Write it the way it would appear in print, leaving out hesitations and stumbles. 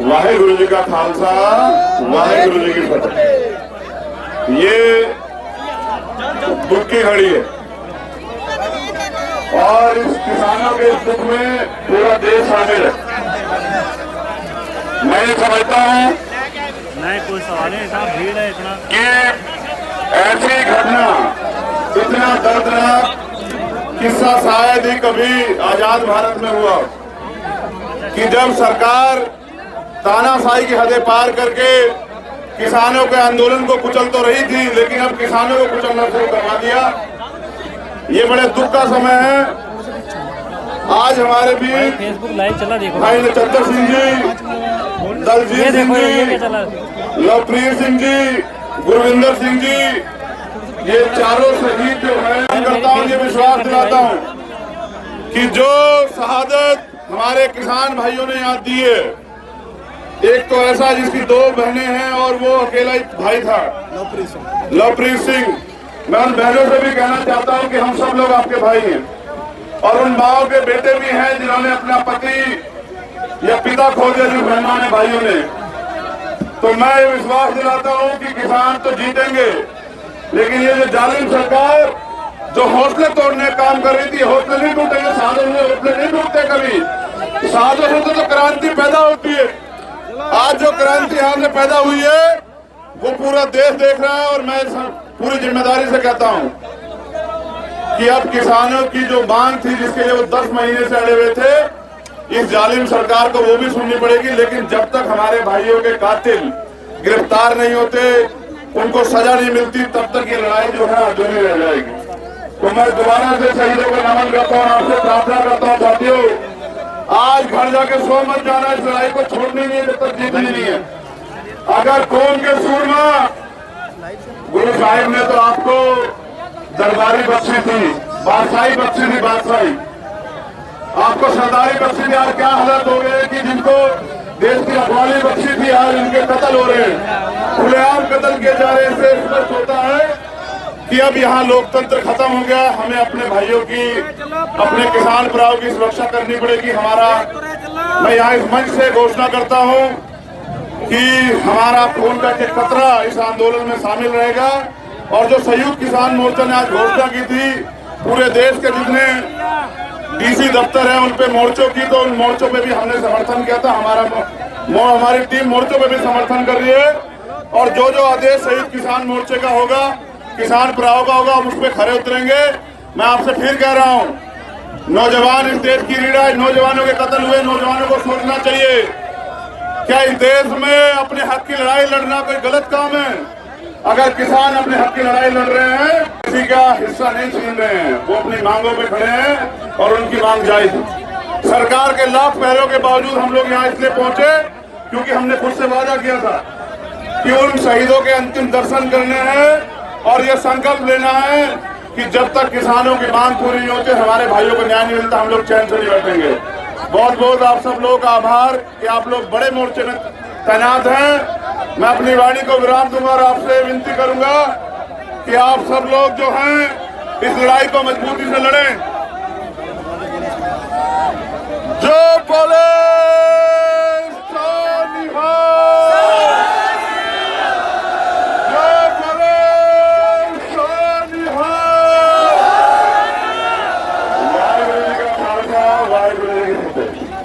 वाहेगुरु जी का खालसा, वाहेगुरु जी की फतेह। ये दुख की घड़ी है और इस किसानों के दुख में पूरा देश शामिल है। मैं समझता हूँ नहीं, कोई सवाल नहीं साहब, भीड़ है इतना कि ऐसी घटना, इतना दर्दनाक किस्सा शायद ही कभी आजाद भारत में हुआ कि जब सरकार तानाशाही की हदें पार करके किसानों के आंदोलन को कुचल तो रही थी, लेकिन अब किसानों को कुचलना शुरू करवा दिया। ये बड़े दुख का समय है। आज हमारे भी फेसबुक लाइव चला, देखो भाई नचत्तर सिंह जी, दलजीत सिंह जी, लवप्रीत सिंह जी, गुरविंदर सिंह जी, ये चारों शहीद जो है, करता हूँ, ये विश्वास दिलाता हूँ कि जो शहादत हमारे किसान भाइयों ने यहाँ दी है, एक तो ऐसा जिसकी 2 बहनें हैं और वो अकेला ही भाई था, लवप्रीत सिंह। मैं उन बहनों से भी कहना चाहता हूँ कि हम सब लोग आपके भाई हैं और उन माओ के बेटे भी हैं जिन्होंने अपना पति या पिता खो दिया, जो बहनों ने, भाइयों ने। तो मैं ये विश्वास दिलाता हूँ कि किसान तो जीतेंगे, लेकिन ये जो जालिम सरकार जो हौसले तोड़ने का काम कर रही थी, हौसले नहीं टूटेंगे, साधों से हौसले नहीं टूटते कभी। साधों से तो क्रांति पैदा होती है। आज जो क्रांति यहाँ से पैदा हुई है वो पूरा देश देख रहा है और मैं पूरी जिम्मेदारी से कहता हूँ कि अब किसानों की जो मांग थी, जिसके लिए वो 10 महीने से अड़े हुए थे, इस जालिम सरकार को वो भी सुननी पड़ेगी। लेकिन जब तक हमारे भाइयों के कातिल गिरफ्तार नहीं होते, उनको सजा नहीं मिलती, तब तक ये लड़ाई जो है अधूरी रह जाएगी। तो मैं दोबारा से शहीदों को नमन करता हूँ, आपसे प्रार्थना करता हूँ साथियों, आज घर जाके सो मत जाना, इस लड़ाई को छोड़नी नहीं है जब तक जीतनी नहीं है। अगर कौम के सूरमा गुरु साहिब ने तो आपको दरबारी बख्शी थी, बादशाही बख्शी थी, बादशाही आपको सरदारी बख्शी थी। आज क्या हालत हो गए कि जिनको देश की रखवाली बख्शी थी, आज उनके कत्ल हो रहे हैं, खुलेआम कत्ल किए जा रहे हैं। इससे स्पष्ट होता है कि अब यहाँ लोकतंत्र खत्म हो गया। हमें अपने भाइयों की, अपने किसान भराव की सुरक्षा करनी पड़ेगी। मैं यहाँ इस मंच से घोषणा करता हूँ कि हमारा खून का एक कतरा इस आंदोलन में शामिल रहेगा। और जो संयुक्त किसान मोर्चा ने आज घोषणा की थी, पूरे देश के जितने डीसी दफ्तर है उन पे मोर्चों की, तो उन मोर्चों पे भी हमने समर्थन किया था। हमारी टीम मोर्चों पे भी समर्थन कर रही है और जो जो आदेश संयुक्त किसान मोर्चे का होगा, किसान भराव का होगा, हम उस पर खड़े उतरेंगे। मैं आपसे फिर कह रहा हूँ, नौजवान इस देश की रीढ़ है, नौजवानों के कत्ल हुए, नौजवानों को सोचना चाहिए, क्या इस देश में अपने हक की लड़ाई लड़ना कोई गलत काम है? अगर किसान अपने हक की लड़ाई लड़ रहे हैं, किसी का हिस्सा नहीं छीन रहे हैं, वो अपनी मांगों पे खड़े हैं और उनकी मांग जायज है। सरकार के लाख पहलों के बावजूद हम लोग यहाँ इसलिए पहुंचे क्योंकि हमने खुद से वादा किया था कि उन शहीदों के अंतिम दर्शन करने हैं और ये संकल्प लेना है कि जब तक किसानों की मांग पूरी नहीं होती, हमारे भाइयों को न्याय नहीं मिलता, हम लोग चैन से नहीं बैठेंगे। बहुत बहुत आप सब लोगों का आभार कि आप लोग बड़े मोर्चे में तैनात हैं। मैं अपनी वाणी को विराम दूंगा और आपसे विनती करूंगा कि आप सब लोग जो हैं इस लड़ाई को मजबूती से लड़ें। जो बोले वाहेगुरु जी का खालसा, वाहेगुरु जी की फतेह।